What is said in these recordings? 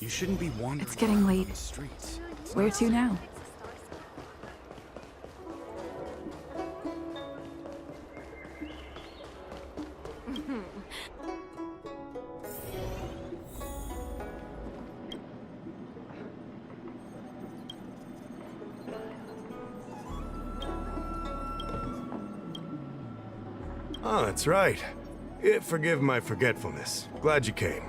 You shouldn't be wandering It's getting around on late. the streets. Where to now? Oh, that's right. Forgive my forgetfulness. Glad you came.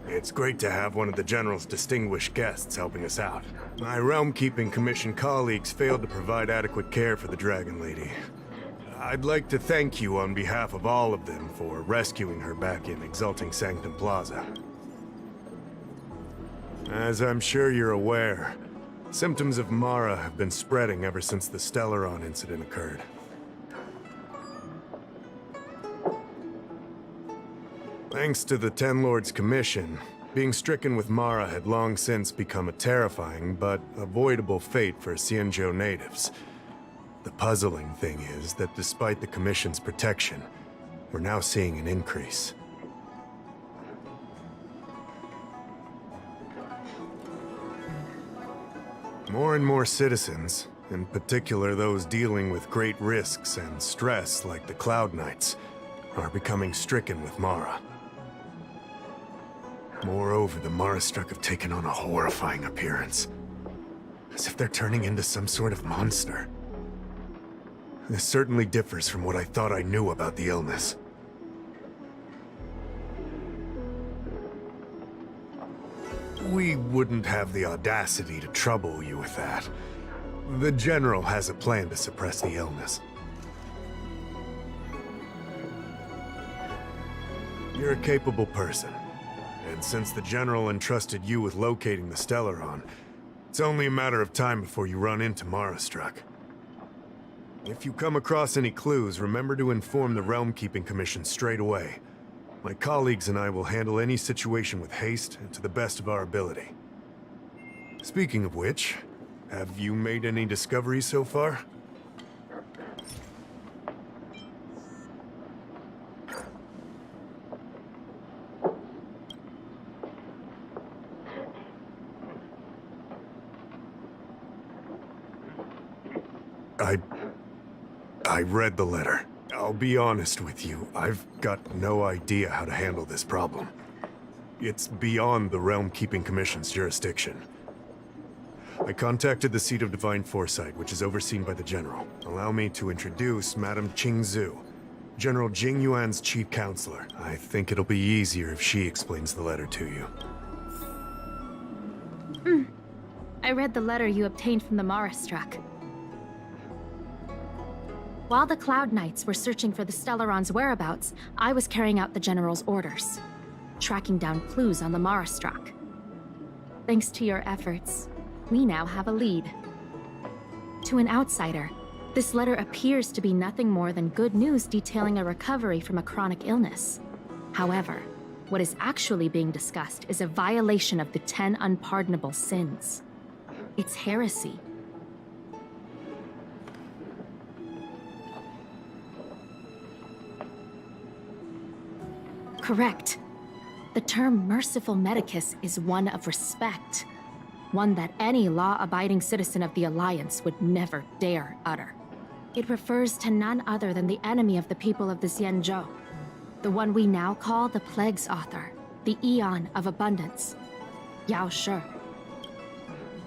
It's great to have one of the General's distinguished guests helping us out. My Realm-Keeping Commission colleagues failed to provide adequate care for the Dragon Lady. I'd like to thank you on behalf of all of them for rescuing her back in Exalting Sanctum Plaza. As I'm sure you're aware, symptoms of Mara have been spreading ever since the Stellaron incident occurred. Thanks to the Ten Lords' Commission, being stricken with Mara had long since become a terrifying but avoidable fate for Xianzhou natives. The puzzling thing is that despite the Commission's protection, we're now seeing an increase. More and more citizens, in particular those dealing with great risks and stress like the Cloud Knights, are becoming stricken with Mara. Moreover, the Marastruck have taken on a horrifying appearance, as if they're turning into some sort of monster. This certainly differs from what I thought I knew about the illness. We wouldn't have the audacity to trouble you with that. The General has a plan to suppress the illness. You're a capable person, and since the General entrusted you with locating the Stellaron, it's only a matter of time before you run into Marastruck. If you come across any clues, remember to inform the Realm-Keeping Commission straight away. My colleagues and I will handle any situation with haste and to the best of our ability. Speaking of which, have you made any discoveries so far? I read the letter. I'll be honest with you, I've got no idea how to handle this problem. It's beyond the Realm-Keeping Commission's jurisdiction. I contacted the Seat of Divine Foresight, which is overseen by the General. Allow me to introduce Madame Qingzhu, General Jing Yuan's chief counselor. I think it'll be easier if she explains the letter to you. I read the letter you obtained from the Marastruck. While the Cloud Knights were searching for the Stellaron's whereabouts, I was carrying out the General's orders, tracking down clues on the Marastruck. Thanks to your efforts, we now have a lead. To an outsider, this letter appears to be nothing more than good news detailing a recovery from a chronic illness. However, what is actually being discussed is a violation of the 10 unpardonable sins. It's heresy. Correct. The term merciful medicus is one of respect. One that any law-abiding citizen of the Alliance would never dare utter. It refers to none other than the enemy of the people of the Xianzhou. The one we now call the Plague's author, the Aeon of Abundance, Yao Shi.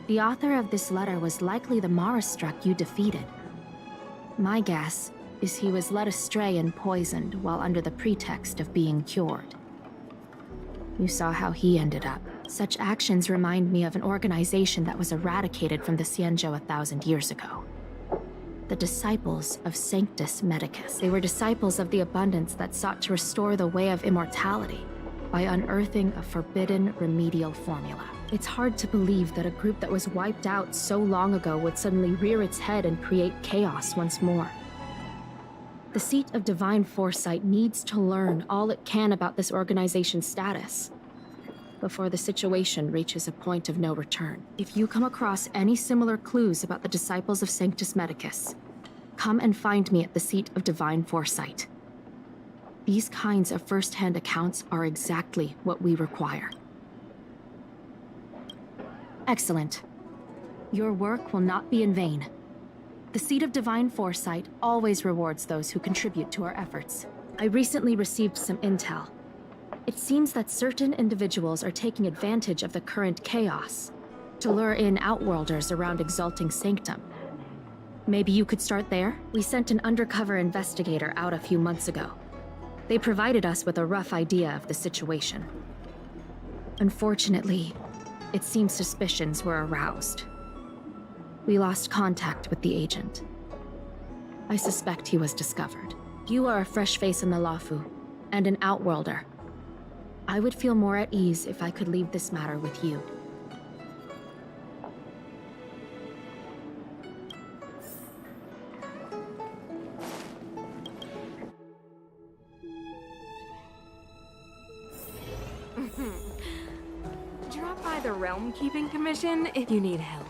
The author of this letter was likely the Marastruck you defeated. My guess is he was led astray and poisoned while under the pretext of being cured. You saw how he ended up. Such actions remind me of an organization that was eradicated from the Xianzhou 1,000 years ago. The Disciples of Sanctus Medicus. They were disciples of the Abundance that sought to restore the way of immortality by unearthing a forbidden remedial formula. It's hard to believe that a group that was wiped out so long ago would suddenly rear its head and create chaos once more. The Seat of Divine Foresight needs to learn all it can about this organization's status before the situation reaches a point of no return. If you come across any similar clues about the Disciples of Sanctus Medicus, come and find me at the Seat of Divine Foresight. These kinds of first-hand accounts are exactly what we require. Excellent. Your work will not be in vain. The Seat of Divine Foresight always rewards those who contribute to our efforts. I recently received some intel. It seems that certain individuals are taking advantage of the current chaos to lure in Outworlders around Exalting Sanctum. Maybe you could start there? We sent an undercover investigator out a few months ago. They provided us with a rough idea of the situation. Unfortunately, it seems suspicions were aroused. We lost contact with the agent. I suspect he was discovered. You are a fresh face in the Lafu, and an Outworlder. I would feel more at ease if I could leave this matter with you. Drop by the Realm Keeping Commission if you need help.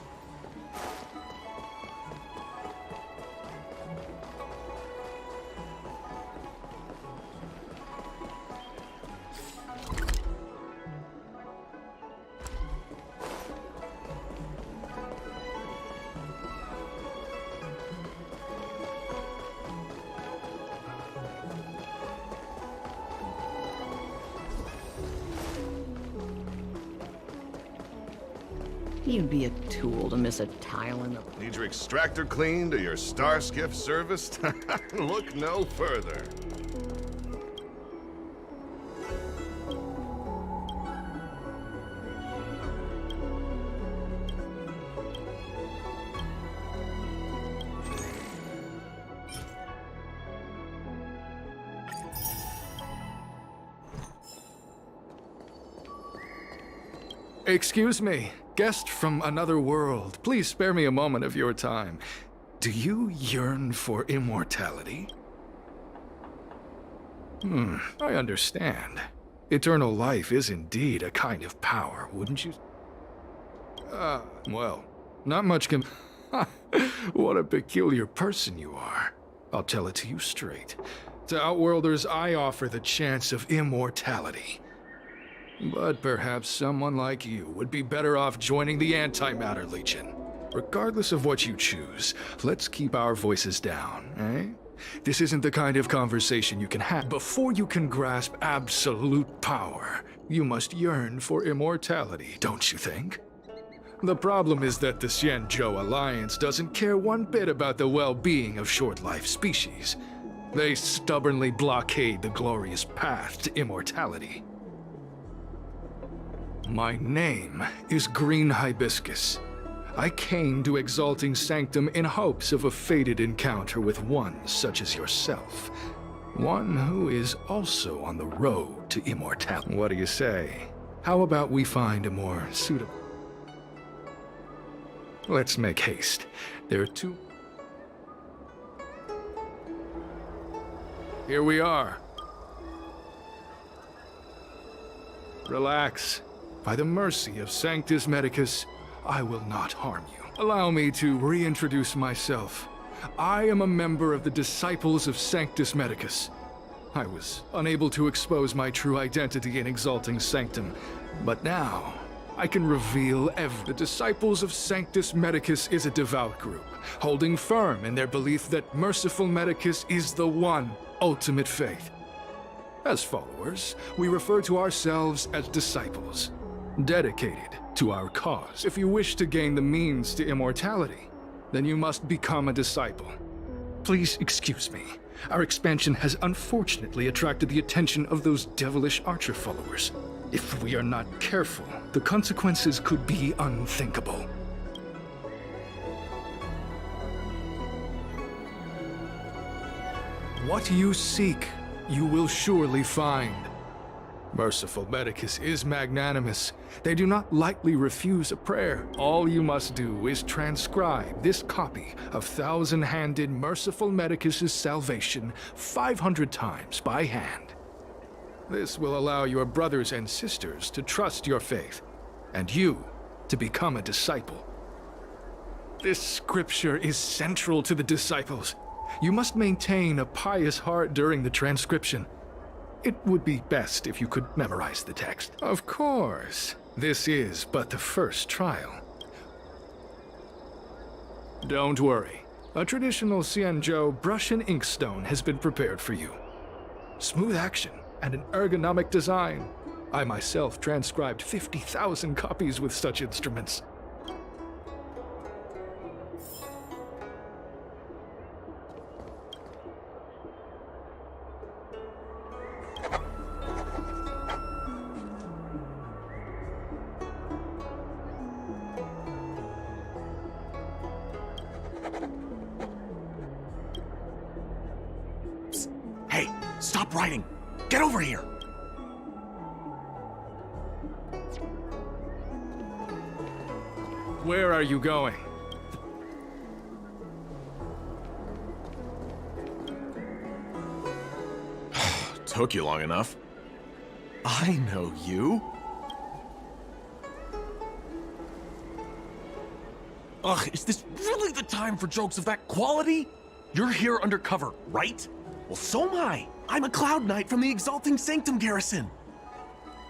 You'd be a tool to miss a tile in the... Need your extractor cleaned or your star skiff serviced? Look no further. Excuse me, guest from another world. Please spare me a moment of your time. Do you yearn for immortality? I understand. Eternal life is indeed a kind of power, wouldn't you? Well, not much can... What a peculiar person you are. I'll tell it to you straight. To Outworlders, I offer the chance of immortality. But perhaps someone like you would be better off joining the Antimatter Legion. Regardless of what you choose, let's keep our voices down, eh? This isn't the kind of conversation you can have. Before you can grasp absolute power, you must yearn for immortality, don't you think? The problem is that the Xianzhou Alliance doesn't care one bit about the well-being of short-life species. They stubbornly blockade the glorious path to immortality. My name is Green Hibiscus. I came to Exalting Sanctum in hopes of a fated encounter with one such as yourself. One who is also on the road to immortality. What do you say? How about we find a more suitable... Let's make haste. There are two... Here we are. Relax. By the mercy of Sanctus Medicus, I will not harm you. Allow me to reintroduce myself. I am a member of the Disciples of Sanctus Medicus. I was unable to expose my true identity in Exalting Sanctum, but now I can reveal The Disciples of Sanctus Medicus is a devout group, holding firm in their belief that Merciful Medicus is the one ultimate faith. As followers, we refer to ourselves as disciples, dedicated to our cause. If you wish to gain the means to immortality, then you must become a disciple. Please excuse me. Our expansion has unfortunately attracted the attention of those devilish archer followers. If we are not careful, the consequences could be unthinkable. What you seek, you will surely find. Merciful Medicus is magnanimous. They do not lightly refuse a prayer. All you must do is transcribe this copy of thousand-handed Merciful Medicus's salvation 500 times by hand. This will allow your brothers and sisters to trust your faith, and you to become a disciple. This scripture is central to the disciples. You must maintain a pious heart during the transcription. It would be best if you could memorize the text. Of course. This is but the first trial. Don't worry. A traditional Xianzhou brush and inkstone has been prepared for you. Smooth action and an ergonomic design. I myself transcribed 50,000 copies with such instruments. Hey, stop writing! Get over here! Where are you going? Took you long enough. I know you. Ugh, is this really the time for jokes of that quality? You're here undercover, right? Well, so am I. I'm a Cloud Knight from the Exalting Sanctum Garrison.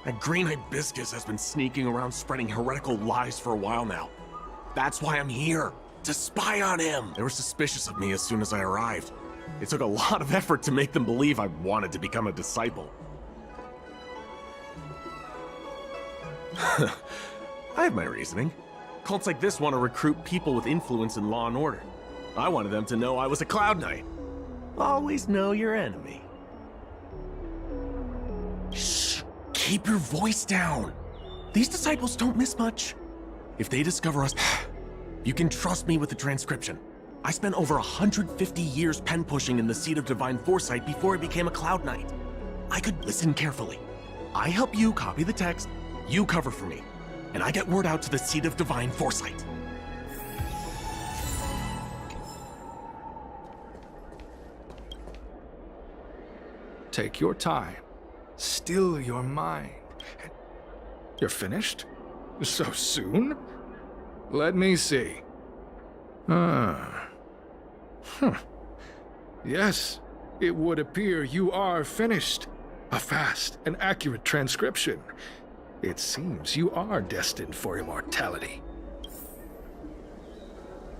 That green hibiscus has been sneaking around spreading heretical lies for a while now. That's why I'm here, to spy on him. They were suspicious of me as soon as I arrived. It took a lot of effort to make them believe I wanted to become a disciple. I have my reasoning. Cults like this want to recruit people with influence in law and order. I wanted them to know I was a Cloud Knight. Always know your enemy. Shh! Keep your voice down. These disciples don't miss much. If they discover us, you can trust me with the transcription. I spent over 150 years pen pushing in the Seat of Divine Foresight before I became a Cloud Knight. I could listen carefully. I help you copy the text, you cover for me, and I get word out to the Seat of Divine Foresight. Take your time. Still your mind. You're finished? So soon? Let me see. Yes, it would appear you are finished. A fast and accurate transcription. It seems you are destined for immortality.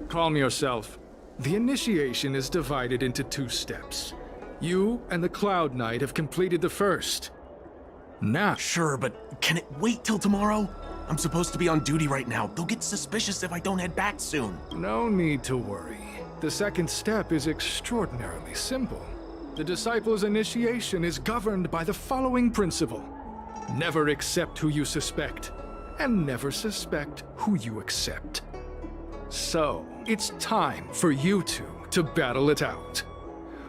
Calm yourself. The initiation is divided into 2 steps. You and the Cloud Knight have completed the first. Now, Sure, but can it wait till tomorrow? I'm supposed to be on duty right now. They'll get suspicious if I don't head back soon. no need to worry. The second step is extraordinarily simple. The disciple's initiation is governed by the following principle. Never accept who you suspect, and never suspect who you accept. So, it's time for you two to battle it out.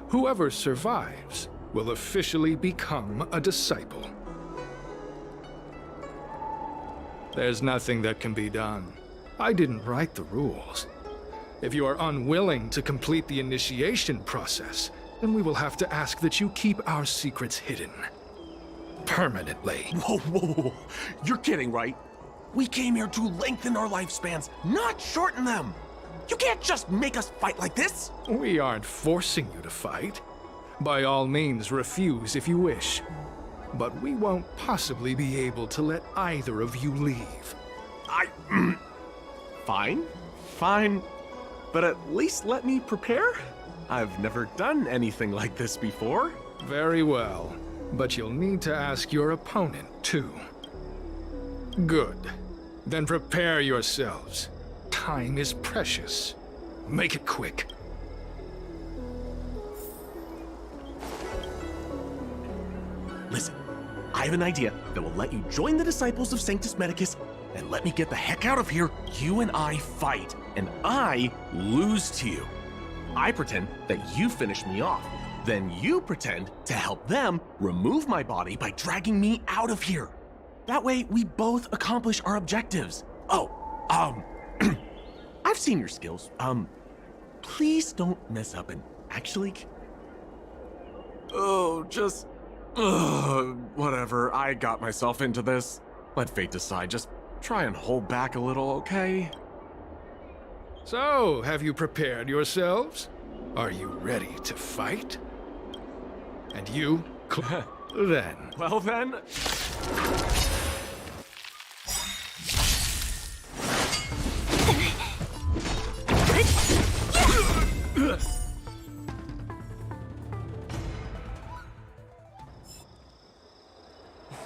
Whoever survives will officially become a disciple. There's nothing that can be done. I didn't write the rules. If you are unwilling to complete the initiation process, then we will have to ask that you keep our secrets hidden. Permanently. Whoa, whoa, whoa. You're kidding, right? We came here to lengthen our lifespans, not shorten them. You can't just make us fight like this. We aren't forcing you to fight. By all means, refuse if you wish. But we won't possibly be able to let either of you leave. Fine. But at least let me prepare. I've never done anything like this before. Very well. But you'll need to ask your opponent, too. Good. Then prepare yourselves. Time is precious. Make it quick. Listen, I have an idea that will let you join the disciples of Sanctus Medicus and let me get the heck out of here. You and I fight, and I lose to you. I pretend that you finish me off. Then you pretend to help them remove my body by dragging me out of here. That way, we both accomplish our objectives. Oh, I've seen your skills. Please don't mess up and actually... whatever. I got myself into this. Let fate decide. Just try and hold back a little, okay? So, have you prepared yourselves? Are you ready to fight? And you, then. Well then...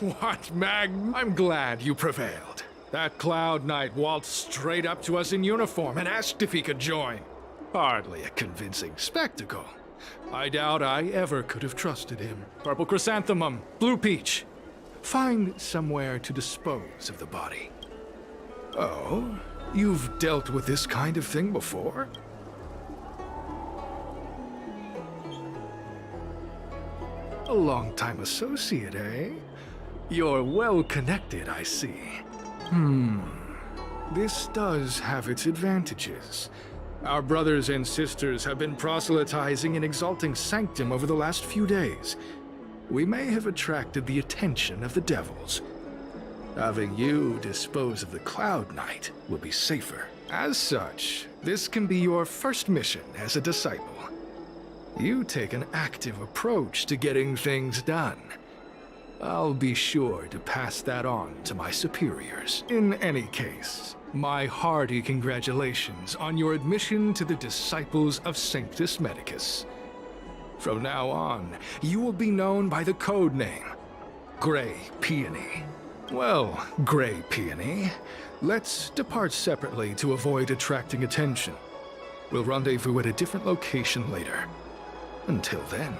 What, Mag? I'm glad you prevailed. That Cloud Knight waltzed straight up to us in uniform and asked if he could join. Hardly a convincing spectacle. I doubt I ever could have trusted him. Purple Chrysanthemum, Blue Peach. Find somewhere to dispose of the body. Oh, you've dealt with this kind of thing before? A long-time associate, eh? You're well-connected, I see. This does have its advantages. Our brothers and sisters have been proselytizing and exalting Sanctum over the last few days. We may have attracted the attention of the devils. Having you dispose of the Cloud Knight will be safer. As such, this can be your first mission as a disciple. You take an active approach to getting things done. I'll be sure to pass that on to my superiors. In any case, my hearty congratulations on your admission to the Disciples of Sanctus Medicus. From now on, you will be known by the code name, Grey Peony. Well, Grey Peony, let's depart separately to avoid attracting attention. We'll rendezvous at a different location later. Until then.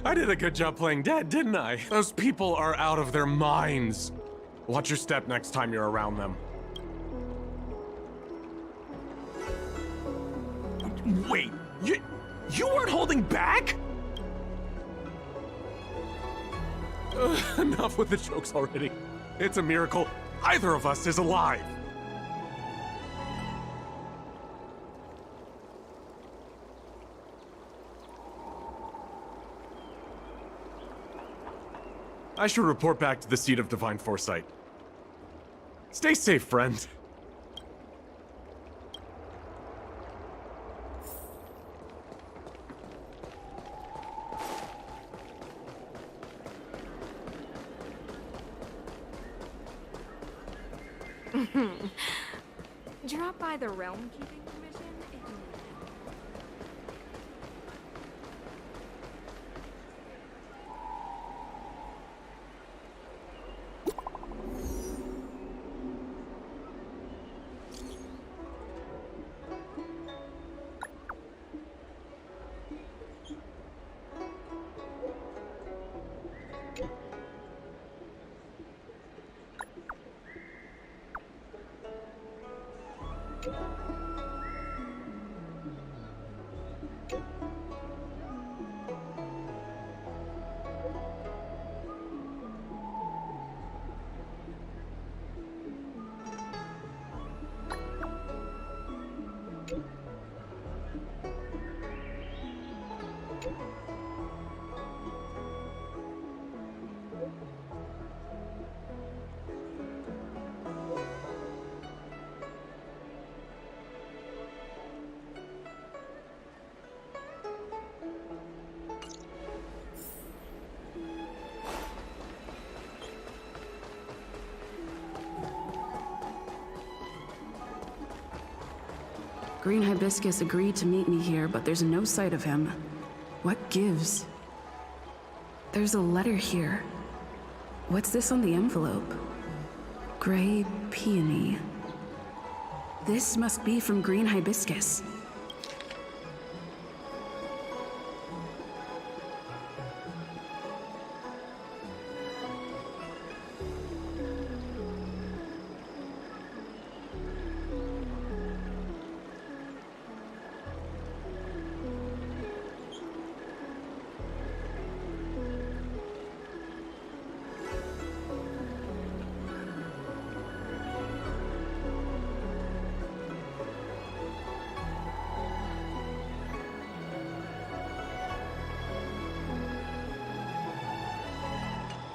I did a good job playing dead, didn't I? Those people are out of their minds. Watch your step next time you're around them. Wait, you weren't holding back? Enough with the jokes already. It's a miracle either of us is alive. I should report back to the seat of Divine Foresight. Stay safe, friend. Drop by the Realm Keeping Commission if you need Green Hibiscus agreed to meet me here, but there's no sight of him. What gives? There's a letter here. What's this on the envelope? Grey Peony. This must be from Green Hibiscus.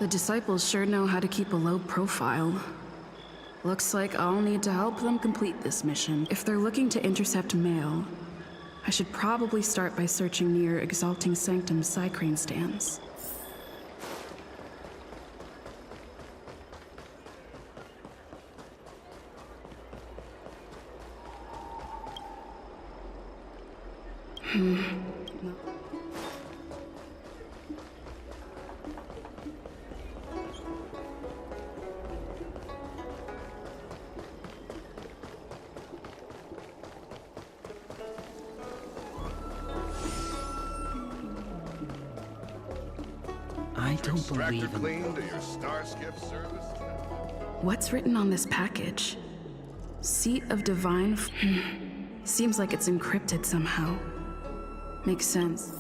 The disciples sure know how to keep a low profile. Looks like I'll need to help them complete this mission. If they're looking to intercept mail, I should probably start by searching near Exalting Sanctum's Psycrane stands. I don't Extractor believe in... cleaned or your star skiff service? What's written on this package? Seat of Divine... Seems like it's encrypted somehow. Makes sense.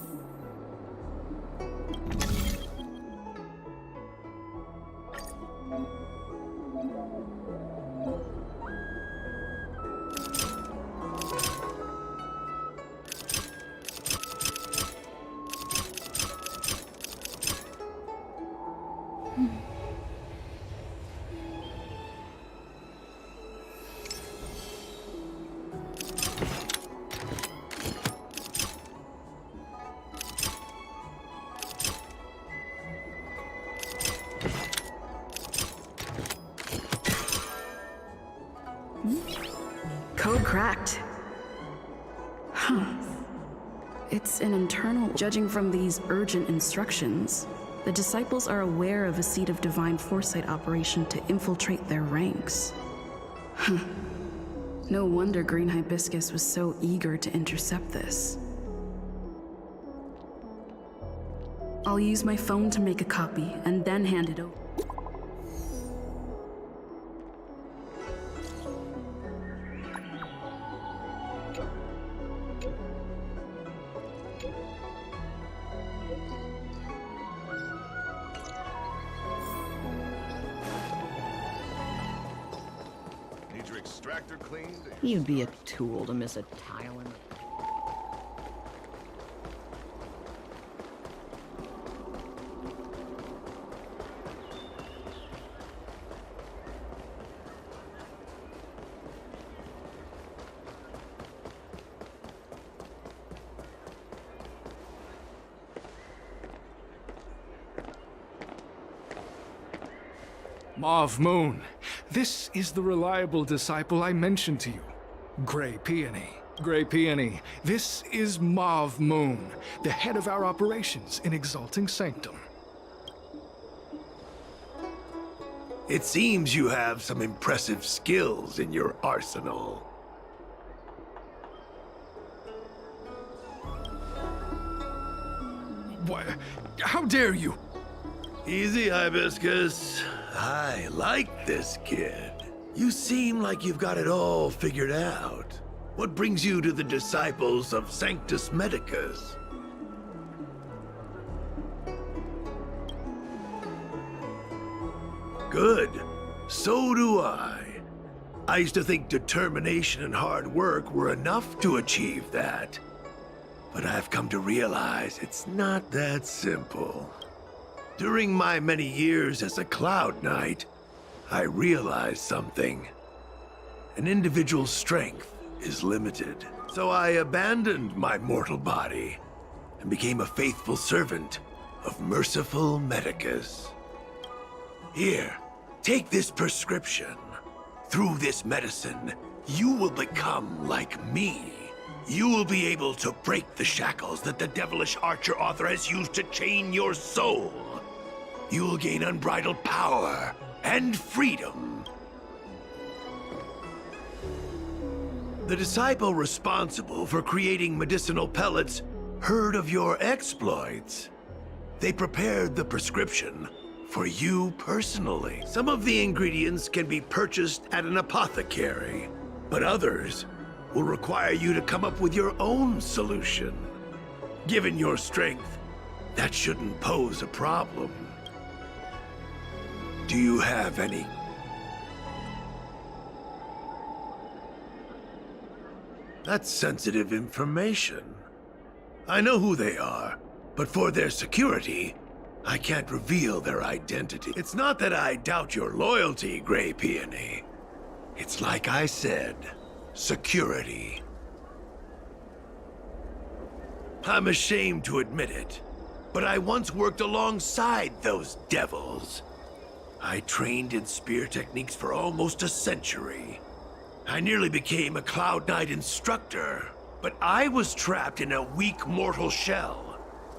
Code cracked. Huh. It's an internal. Judging from these urgent instructions, the disciples are aware of a Seed of Divine Foresight operation to infiltrate their ranks. Huh. No wonder Green Hibiscus was so eager to intercept this. I'll use my phone to make a copy and then hand it over. Need your extractor cleaned? You'd be a tool to miss a tile in... Mauve Moon, this is the reliable disciple I mentioned to you. Grey Peony. Grey Peony, this is Mauve Moon, the head of our operations in Exalting Sanctum. It seems you have some impressive skills in your arsenal. What? How dare you? Easy, Hibiscus. I like this kid. You seem like you've got it all figured out. What brings you to the disciples of Sanctus Medicus? Good. So do I. I used to think determination and hard work were enough to achieve that. But I've come to realize it's not that simple. During my many years as a Cloud Knight, I realized something. An individual's strength is limited. So I abandoned my mortal body and became a faithful servant of merciful Medicus. Here, take this prescription. Through this medicine, you will become like me. You will be able to break the shackles that the devilish archer author has used to chain your soul. You will gain unbridled power and freedom. The disciple responsible for creating medicinal pellets heard of your exploits. They prepared the prescription for you personally. Some of the ingredients can be purchased at an apothecary, but others will require you to come up with your own solution. Given your strength, that shouldn't pose a problem. Do you have any? That's sensitive information. I know who they are, but for their security, I can't reveal their identity. It's not that I doubt your loyalty, Grey Peony. It's like I said, security. I'm ashamed to admit it, but I once worked alongside those devils. I trained in spear techniques for almost a century. I nearly became a Cloud Knight instructor, But I was trapped in a weak mortal shell.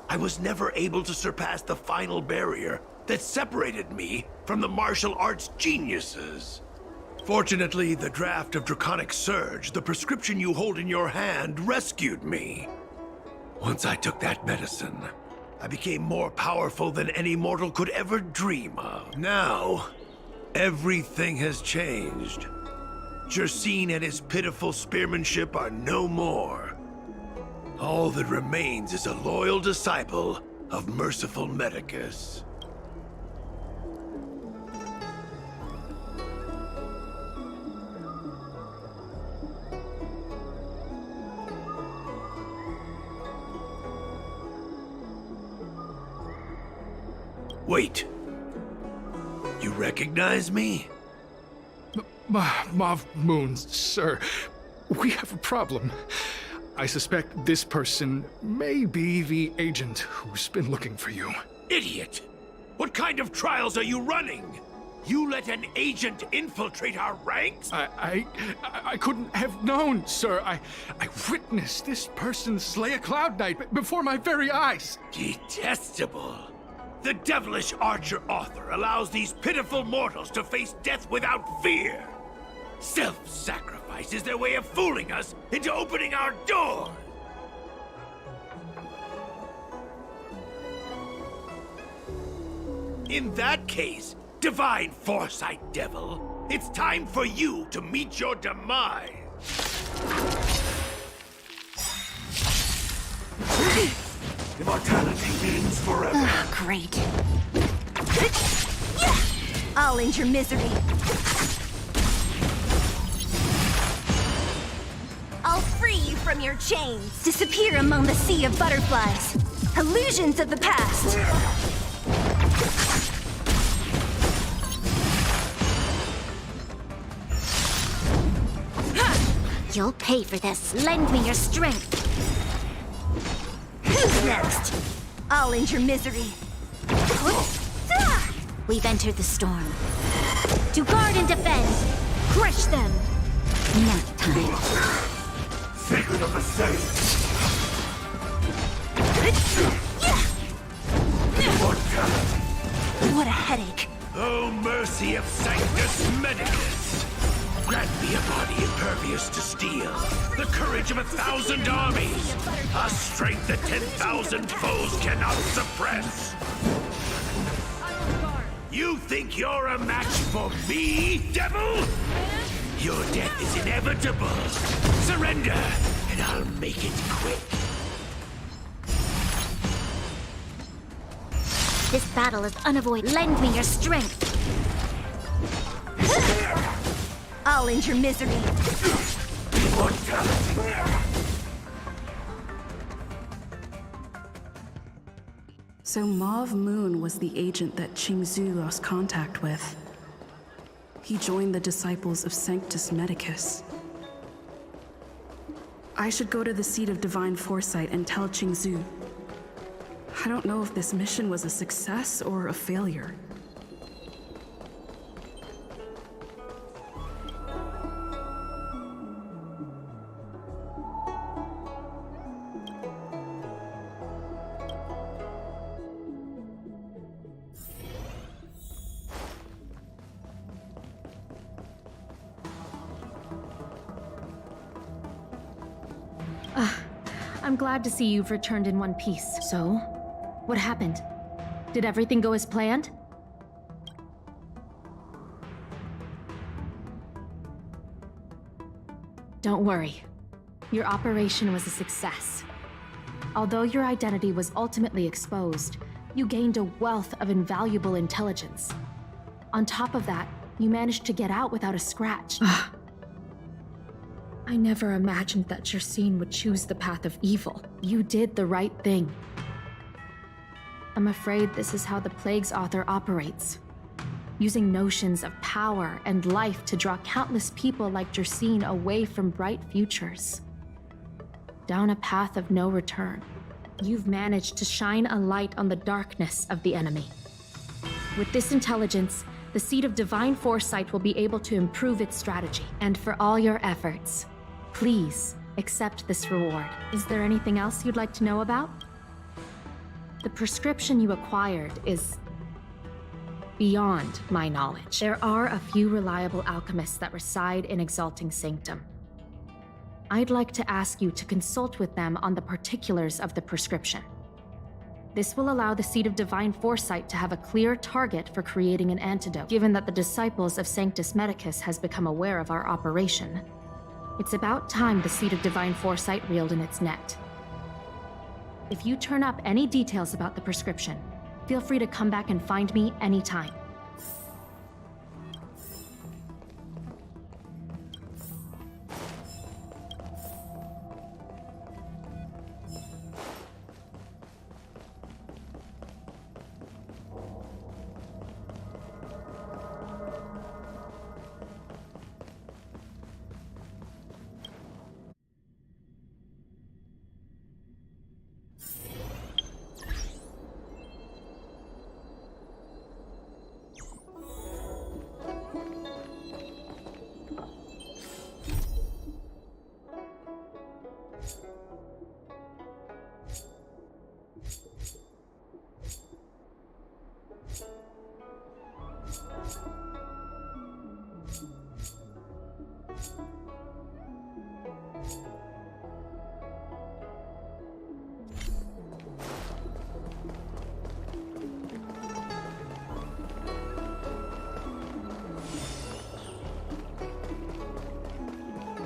I was never able to surpass the final barrier that separated me from the martial arts geniuses. Fortunately, the draft of Draconic Surge, the prescription you hold in your hand, rescued me. Once I took that medicine, I became more powerful than any mortal could ever dream of. Now, everything has changed. Jersine and his pitiful spearmanship are no more. All that remains is a loyal disciple of merciful Medicus. Wait. You recognize me? Mav Moon, sir, we have a problem. I suspect this person may be the agent who's been looking for you. Idiot! What kind of trials are you running? You let an agent infiltrate our ranks? I couldn't have known, sir. I witnessed this person slay a Cloud Knight before my very eyes. Detestable. The devilish archer author allows these pitiful mortals to face death without fear. Self-sacrifice is their way of fooling us into opening our door. In that case, Divine Foresight Devil, it's time for you to meet your demise. Immortality means forever. Great. I'll end your misery. I'll free you from your chains. Disappear among the sea of butterflies. Illusions of the past. You'll pay for this. Lend me your strength. Who's next? I'll end your misery. We've entered the storm. To guard and defend. Crush them. Nap time. Sacred of the saints. Immortality. What a headache. Oh, mercy of Sanctus Medicus! Grant me a body impervious to steel, the courage of 1,000 armies, a strength that 10,000 foes cannot suppress. You think you're a match for me, devil? Your death is inevitable. Surrender, and I'll make it quick. This battle is unavoidable. Lend me your strength. I'll end your misery. So Mauve Moon was the agent that Qingzhu lost contact with. He joined the disciples of Sanctus Medicus. I should go to the seat of Divine Foresight and tell Qingzhu. I don't know if this mission was a success or a failure. I'm glad to see you've returned in one piece. So, what happened? Did everything go as planned? Don't worry. Your operation was a success. Although your identity was ultimately exposed, you gained a wealth of invaluable intelligence. On top of that, you managed to get out without a scratch. I never imagined that Jersine would choose the path of evil. You did the right thing. I'm afraid this is how the Plague's author operates. Using notions of power and life to draw countless people like Jersine away from bright futures. Down a path of no return. You've managed to shine a light on the darkness of the enemy. With this intelligence, the Seat of Divine Foresight will be able to improve its strategy. And for all your efforts, please accept this reward. Is there anything else you'd like to know about? The prescription you acquired is beyond my knowledge. There are a few reliable alchemists that reside in Exalting Sanctum. I'd like to ask you to consult with them on the particulars of the prescription. This will allow the Seed of Divine Foresight to have a clear target for creating an antidote. Given that the disciples of Sanctus Medicus has become aware of our operation, it's about time the Seed of Divine Foresight reeled in its net. If you turn up any details about the prescription, feel free to come back and find me anytime.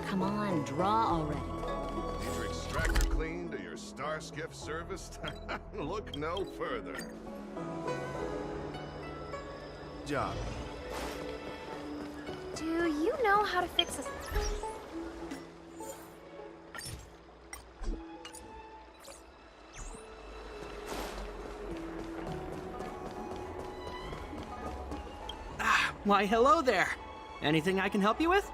Come on, draw already. Need your extractor cleaned or your star skiff serviced? Look no further. Job. Do you know how to fix a... Why, hello there. Anything I can help you with?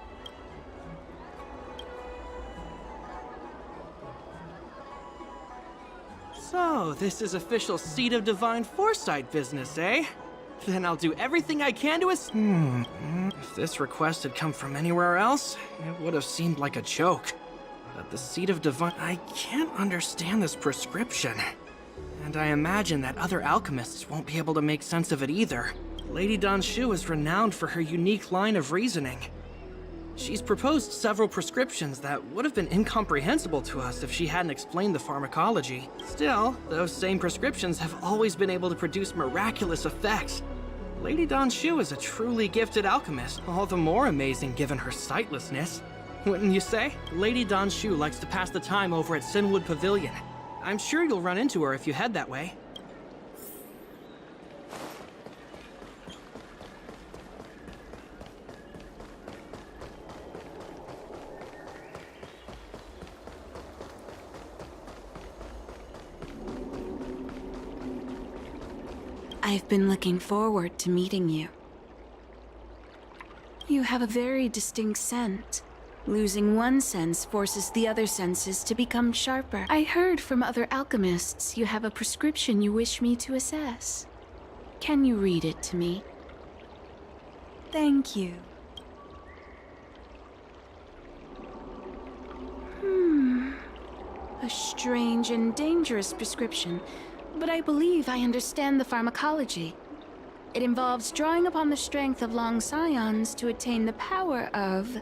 So, this is official Seed of Divine Foresight business, eh? Then I'll do everything I can to If this request had come from anywhere else, it would have seemed like a joke. But the Seed of Divine... I can't understand this prescription. And I imagine that other alchemists won't be able to make sense of it either. Lady Danshu is renowned for her unique line of reasoning. She's proposed several prescriptions that would have been incomprehensible to us if she hadn't explained the pharmacology. Still, those same prescriptions have always been able to produce miraculous effects. Lady Danshu is a truly gifted alchemist, all the more amazing given her sightlessness. Wouldn't you say? Lady Danshu likes to pass the time over at Sinwood Pavilion. I'm sure you'll run into her if you head that way. I've been looking forward to meeting you. You have a very distinct scent. Losing one sense forces the other senses to become sharper. I heard from other alchemists you have a prescription you wish me to assess. Can you read it to me? Thank you. A strange and dangerous prescription, but I believe I understand the pharmacology. It involves drawing upon the strength of long scions to attain the power of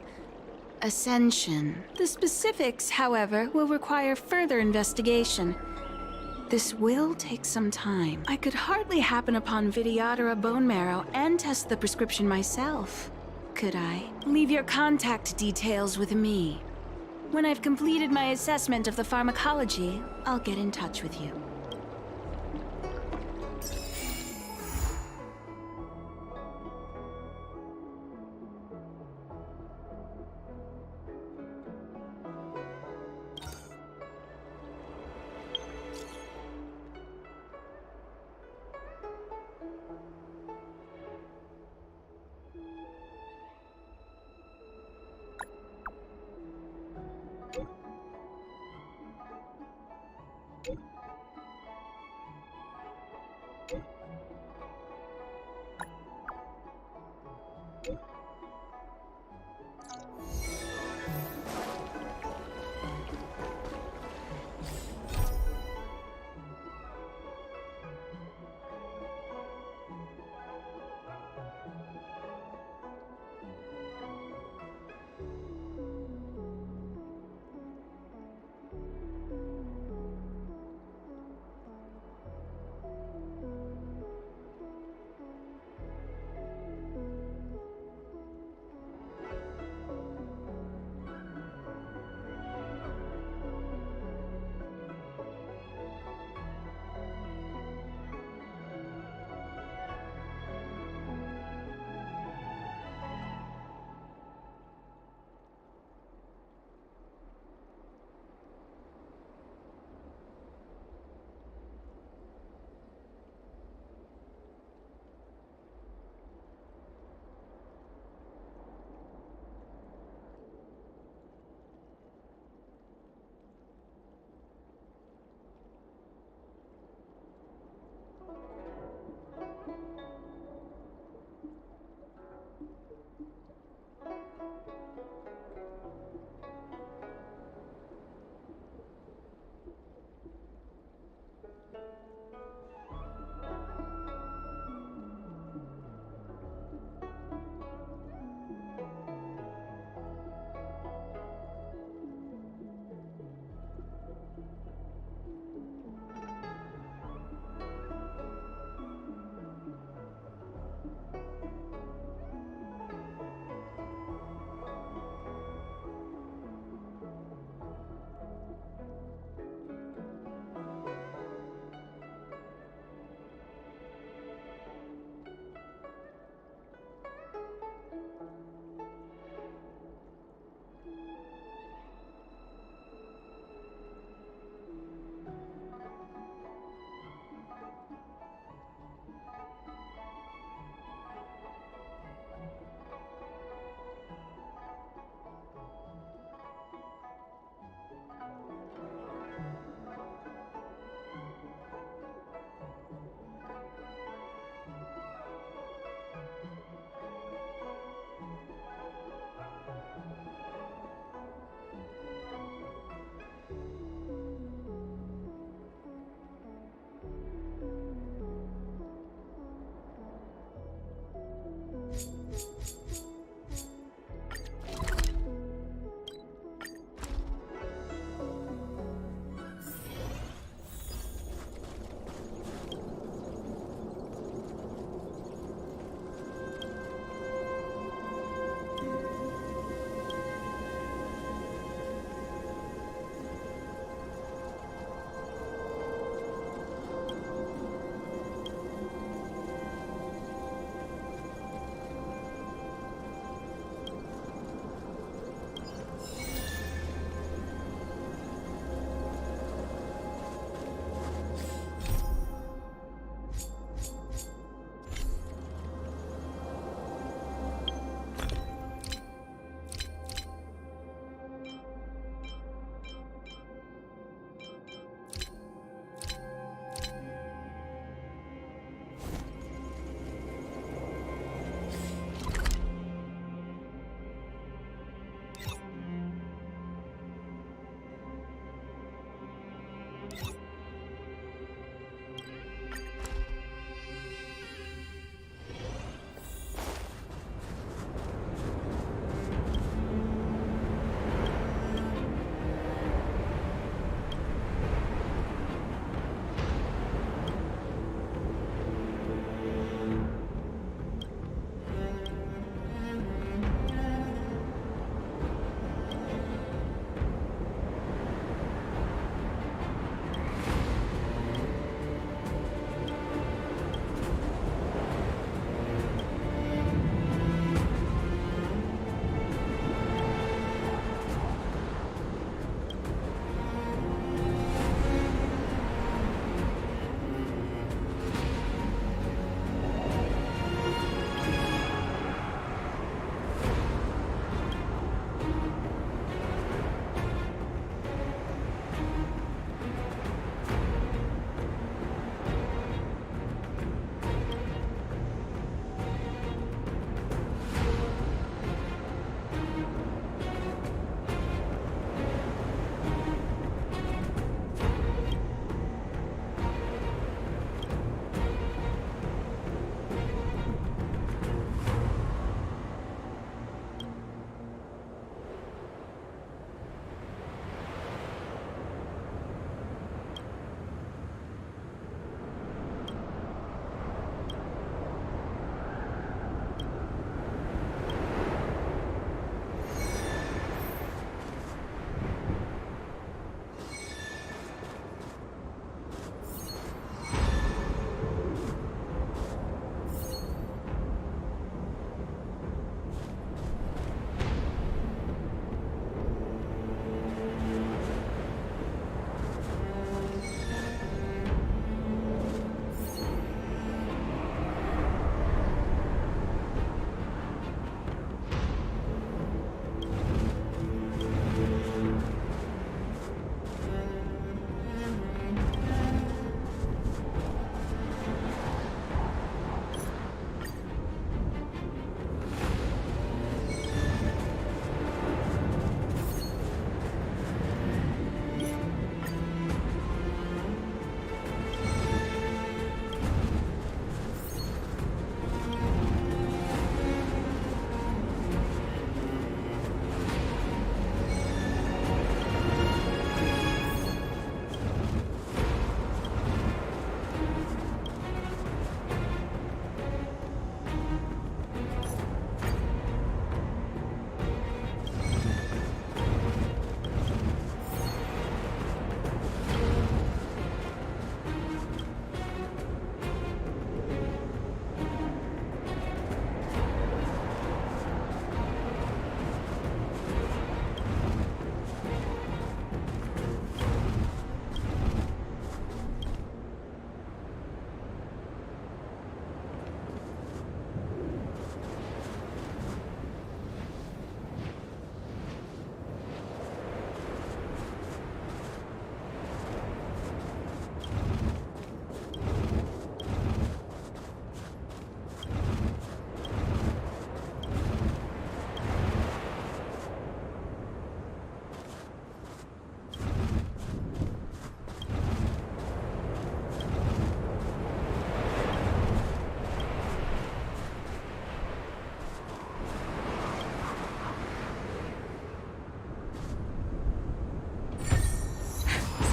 ascension. The specifics, however, will require further investigation. This will take some time. I could hardly happen upon Vidyadhara bone marrow and test the prescription myself, could I? Leave your contact details with me. When I've completed my assessment of the pharmacology, I'll get in touch with you.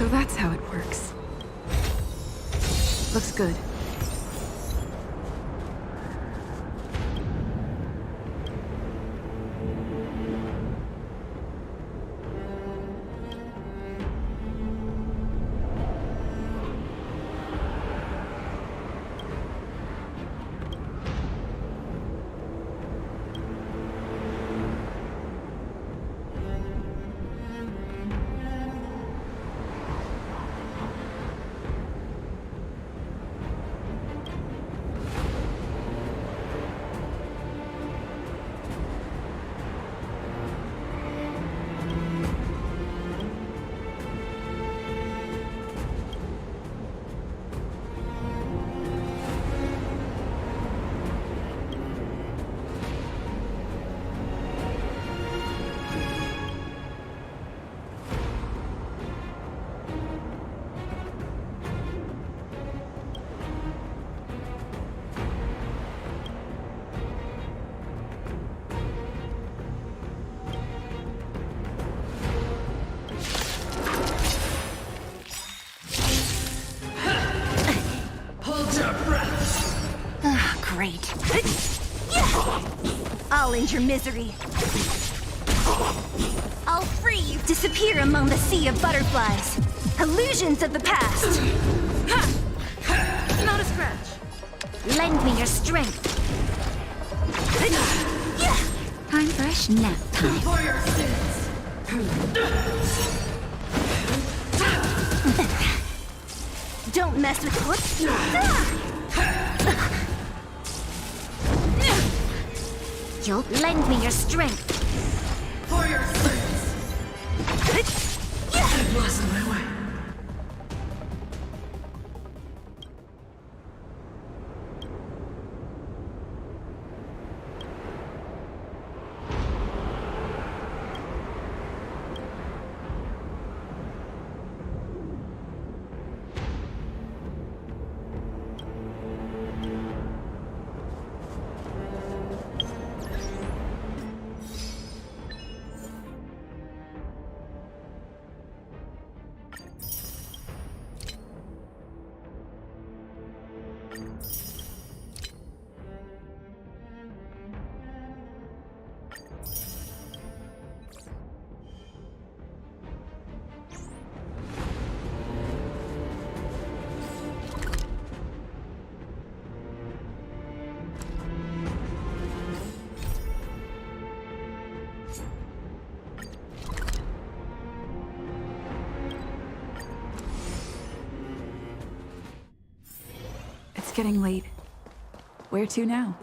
So that's how it works. Looks good. Great. I'll end your misery. I'll free you. Disappear among the sea of butterflies. Illusions of the past. Not a scratch. Lend me your strength. Time for a nap time. For your sins. Don't mess with whoops. You'll lend me your strength. For your sins. I've lost my way. It's getting late. Where to now?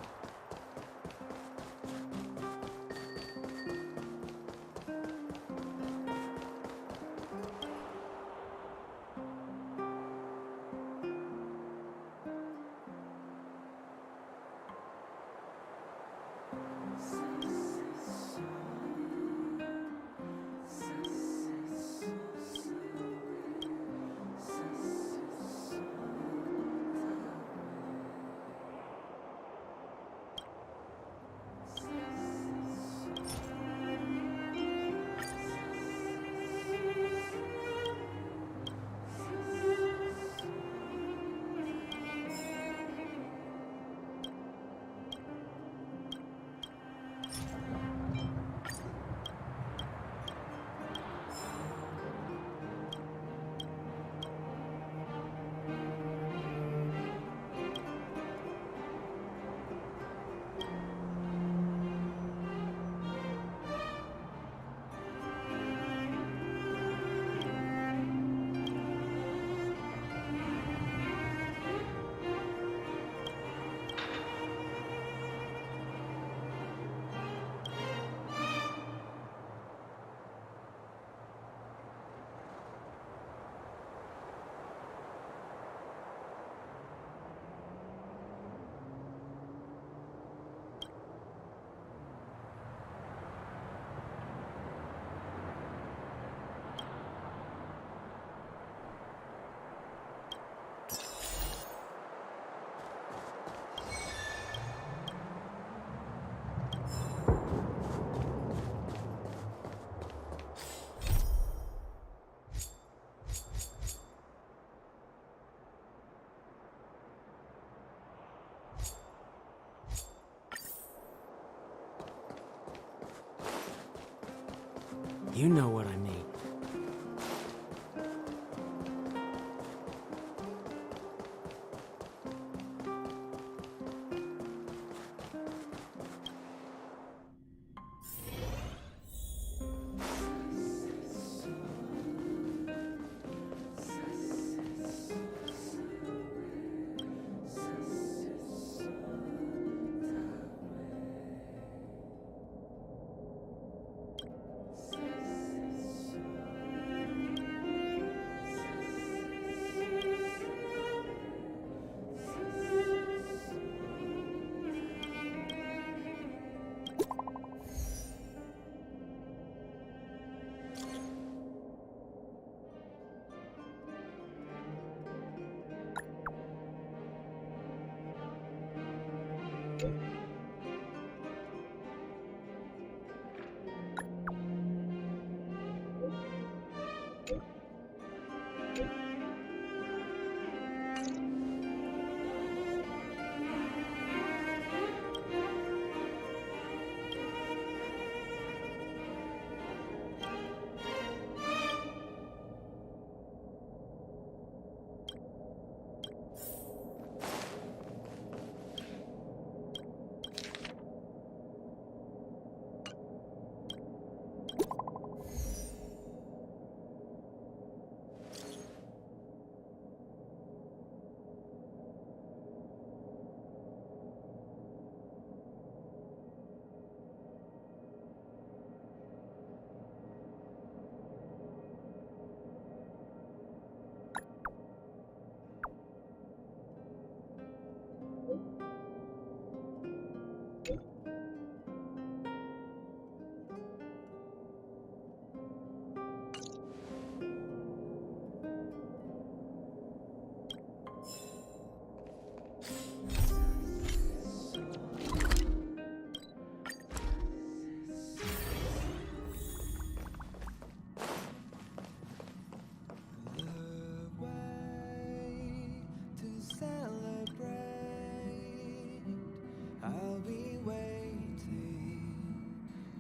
You know what I mean.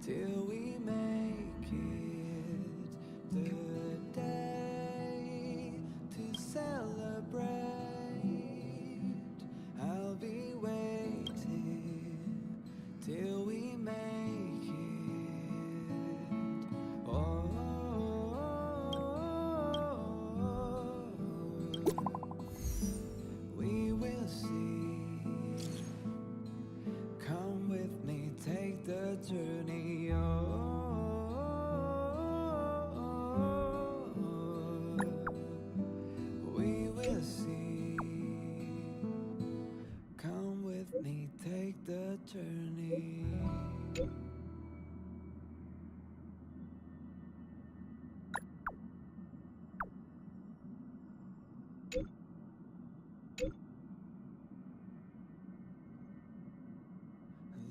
Till we make it the day to celebrate. I'll be waiting till we make it. Oh, we will see. Come with me, take the journey. We will see. Come with me, take the journey.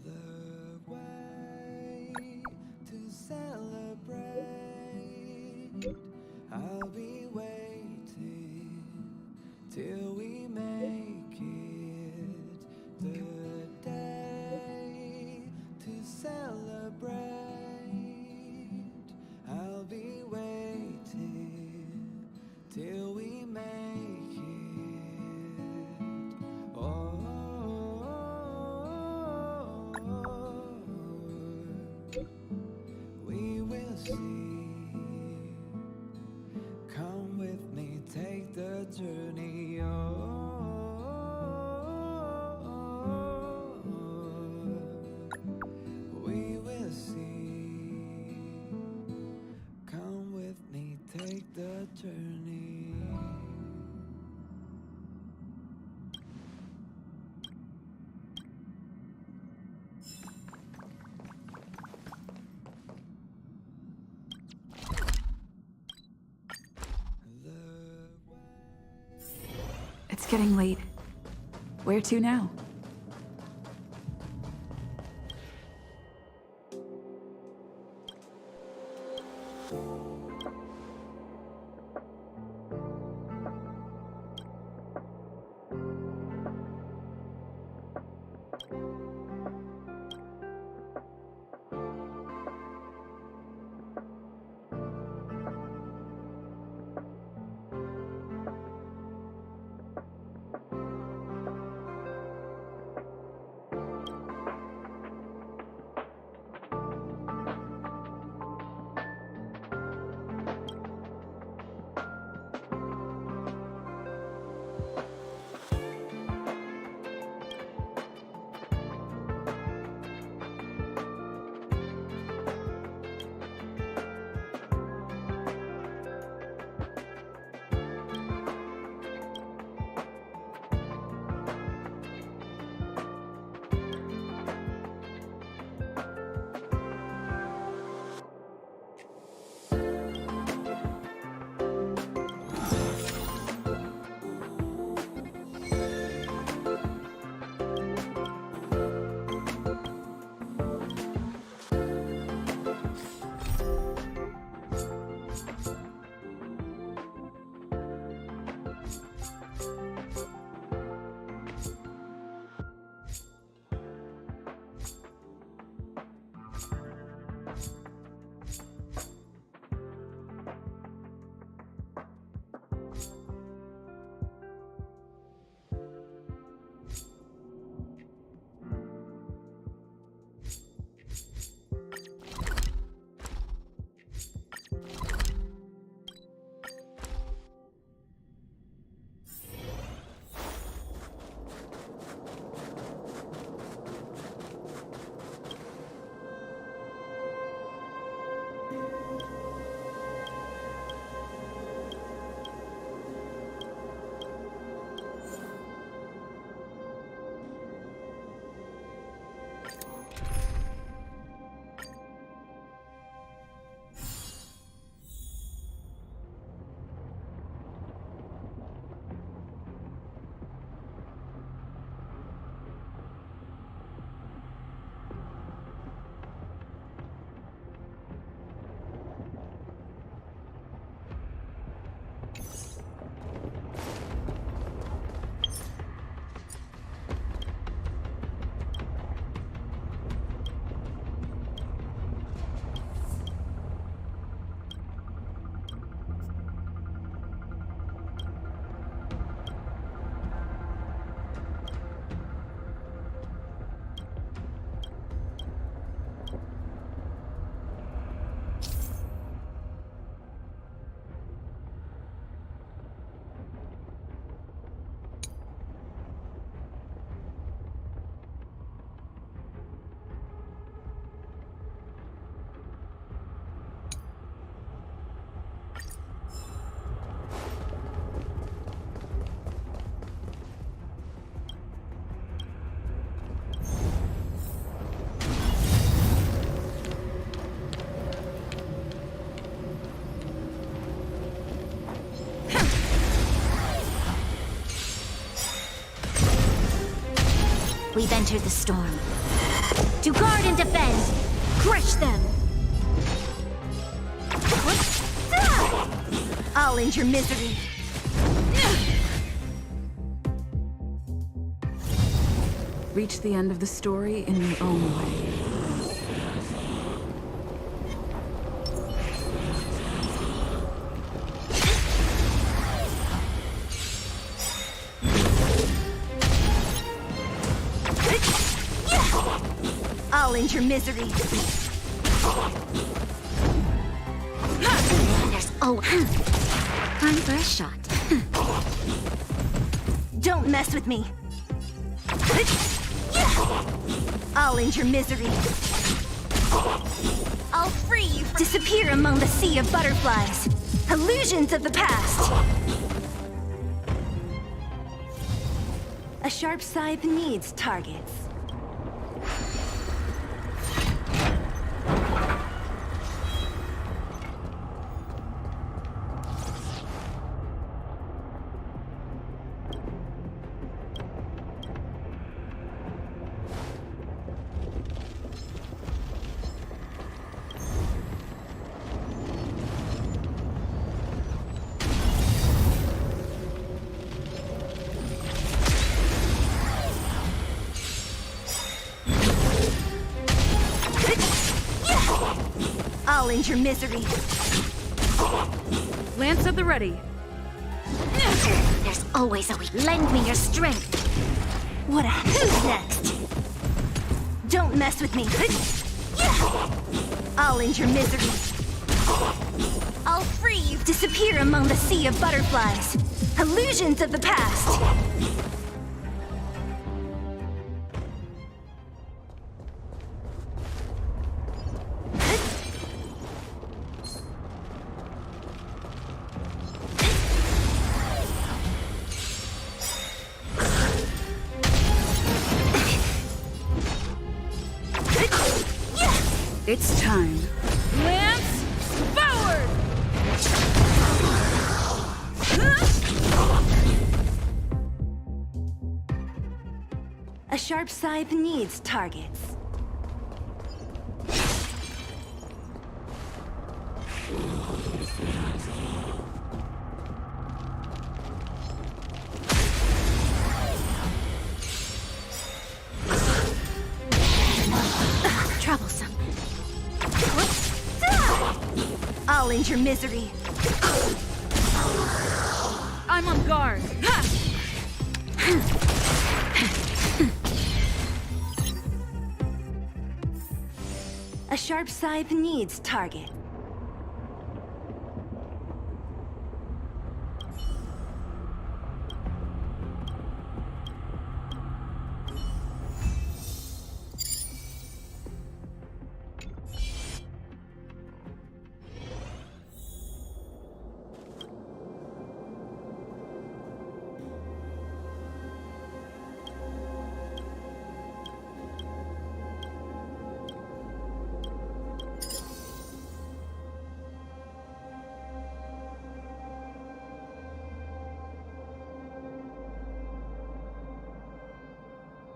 The way to celebrate. I'll be waiting till we make it the day to celebrate. I'll be waiting till we make it. Oh, we will see. Come with me, take the journey. We will see. Come with me, take the journey. It's getting late. Where to now? we've entered the storm. To guard and defend, crush them! I'll end your misery. Reach the end of the story in your own way. I'll end your misery. There's time for a shot. Don't mess with me. I'll end your misery. I'll free you from disappear among the sea of butterflies. Illusions of the past. A sharp scythe needs targets. I'll end your misery. Lance at the ready. There's always a weak. Lend me your strength. What a who's next? Don't mess with me. I'll end your misery. I'll free you. Disappear among the sea of butterflies. Illusions of the past. It's time. Lance, forward! A sharp scythe needs targets. Troublesome. I'll end your misery. I'm on guard. A sharp scythe needs target.